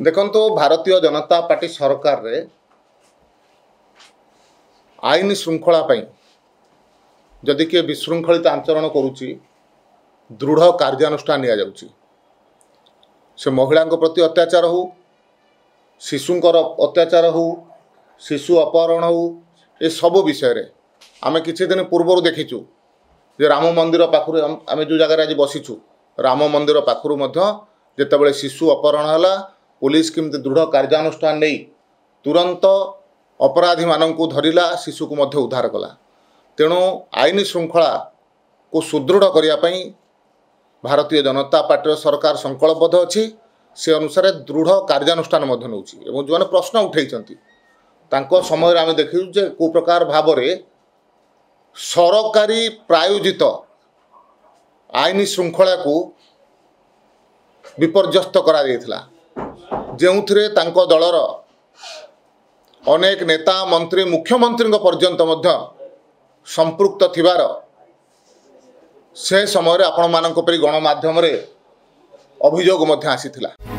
देखो भारतीय जनता पार्टी सरकार रे आईन श्रृंखला जदि किए विशृंखलित आचरण करुच्ची दृढ़ कार्यानुष्ठान निया जाउची। से महिला प्रति अत्याचार हो, शिशुंकर अत्याचार हो, शिशु अपहरण हो, ये सब विषय रे आमे किछि दिन पूर्व देखीचु जे राम मंदिर पाखुर आम जो जगह आज बसीचु राम मंदिर पाखुर जितेबाला शिशु अपहरण है पुलिस किमती दृढ़ कार्यानुष्ठान नहीं तुरंत अपराधी मानू धरला शिशु को मध्य उद्धार कला। तेणु आईन श्रृंखला को सुदृढ़ करने भारतीय जनता पार्टी सरकार संकल्पबद्ध अच्छी से अनुसार दृढ़ कार्यानुष्ठान नौ जो प्रश्न उठाई समय आम देखु जे को प्रकार भाव में सरकारी प्रायोजित आईन श्रृंखला को विपर्यस्त करा जो दलर अनेक नेता मंत्री मुख्यमंत्री पर्यंत संपृक्त थिबार से समय आपण मानक गणमाध्यम अभियोग आसीथिला।